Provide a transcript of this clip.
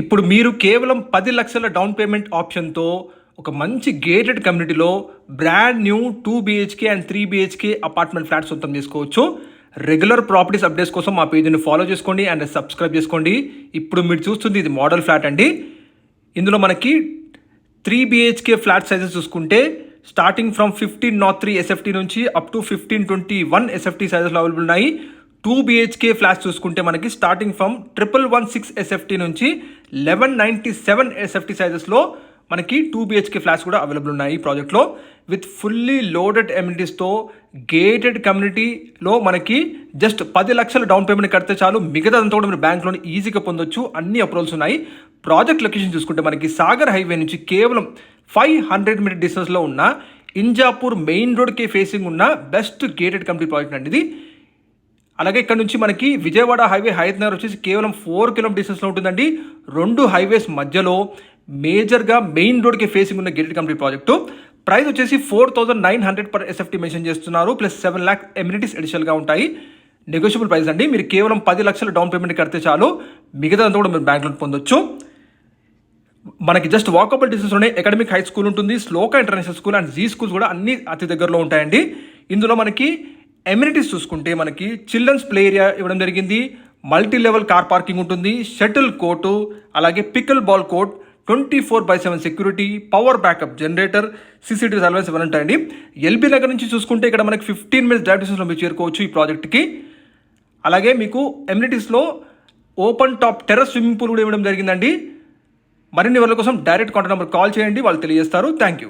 ఇప్పుడు మీరు కేవలం 10 లక్షల డౌన్ పేమెంట్ ఆప్షన్‌తో ఒక మంచి గేటెడ్ కమ్యూనిటీలో brand new 2 BHK and 3 BHK apartment flat సొంతం చేసుకోవచ్చు. రెగ్యులర్ ప్రాపర్టీస్ అప్డేట్స్ కోసం మా పేజ్‌ని ఫాలో చేసుకోండి అండ్ సబ్స్క్రైబ్ చేసుకోండి. ఇప్పుడు మీరు చూస్తుంది ఇది మోడల్ ఫ్లాట్ అండి. ఇందులో మనకి 3 బీహెచ్‌కే ఫ్లాట్ సైజెస్ చూసుకుంటే స్టార్టింగ్ ఫ్రమ్ 1503 ఎస్ఎఫ్టీ నుంచి అప్ టు 1521 ఎస్ఎఫ్టీ సైజెస్లో అవైలబుల్ ఉన్నాయి. 2 బీహెచ్కే ఫ్లాట్స్ చూసుకుంటే మనకి స్టార్టింగ్ ఫ్రమ్ 1116 ఎస్ఎఫ్టీ నుంచి 1197 ఎస్ఎఫ్టీ సైజెస్లో మనకి 2 బీహెచ్కే ఫ్లాట్స్ కూడా అవైలబుల్ ఉన్నాయి ఈ ప్రాజెక్ట్లో. విత్ ఫుల్లీ లోడెడ్ ఎమ్యూనిటీస్తో గేటెడ్ కమ్యూనిటీలో మనకి జస్ట్ 10 లక్షల డౌన్ పేమెంట్ కడితే చాలు, మిగతాదంతా కూడా మీరు బ్యాంక్ లోన్ ఈజీగా పొందొచ్చు. అన్ని అప్రూవల్స్ ఉన్నాయి. ప్రాజెక్ట్ లొకేషన్ చూసుకుంటే మనకి సాగర్ హైవే నుంచి కేవలం 500 మీటర్ డిస్టెన్స్లో ఉన్న ఇంజాపూర్ మెయిన్ రోడ్కి ఫేసింగ్ ఉన్న బెస్ట్ గేటెడ్ కమ్యూనిటీ ప్రాజెక్ట్ అండి ఇది. అలాగే ఇక్కడ నుంచి మనకి విజయవాడ హైవే హయత్ నగర్ వచ్చేసి కేవలం 4 కిలోమీటర్ డిస్టెన్స్లో ఉంటుందండి. 2 హైవేస్ మధ్యలో మేజర్గా మెయిన్ రోడ్కి ఫేసింగ్ ఉన్న గేటెడ్ కమ్యూనిటీ ప్రాజెక్టు. ప్రైస్ వచ్చేసి 4,900 పర్ ఎస్ఎఫ్టీ మెన్షన్ చేస్తున్నారు. ప్లస్ 7 లాక్ ఎమ్యూనిటీస్ అడిషనల్గా ఉంటాయి. నెగోషియబుల్ ప్రైస్ అండి. మీరు కేవలం 10 లక్షల డౌన్ పేమెంట్ కడితే చాలు, మిగతాదంతా కూడా మీరు బ్యాంక్ లోన్ పొందొచ్చు. మనకి జస్ట్ వాకబుల్ డిస్టెన్స్లోనే అకాడమిక్ హై స్కూల్ ఉంటుంది, Shloka international school and G schools కూడా అన్ని అతి దగ్గరలో ఉంటాయండి. ఇందులో మనకి ఎమ్యూనిటీస్ చూసుకుంటే మనకి చిల్డ్రన్స్ ప్లే ఏరియా ఇవ్వడం జరిగింది, మల్టీ లెవెల్ కార్ పార్కింగ్ ఉంటుంది, షటిల్ కోర్టు, అలాగే pickle ball court, 24/7 security, power backup generator, CCTV surveillance ఇవన్నీ ఉంటాయండి. ఎల్బీ నగర్ నుంచి చూసుకుంటే ఇక్కడ మనకి 15 మినిట్స్ డ్రైవ్ డిస్టెన్స్లో మీరు చేరుకోవచ్చు ఈ ప్రాజెక్ట్కి. అలాగే మీకు ఎమ్యూనిటీస్లో open top terrace swimming pool కూడా ఇవ్వడం జరిగిందండి. మరిన్ని వివరాల కోసం డైరెక్ట్ కాంటాక్ట్ నెంబర్ కాల్ చేయండి, వాళ్ళు తెలియజేస్తారు. Thank you.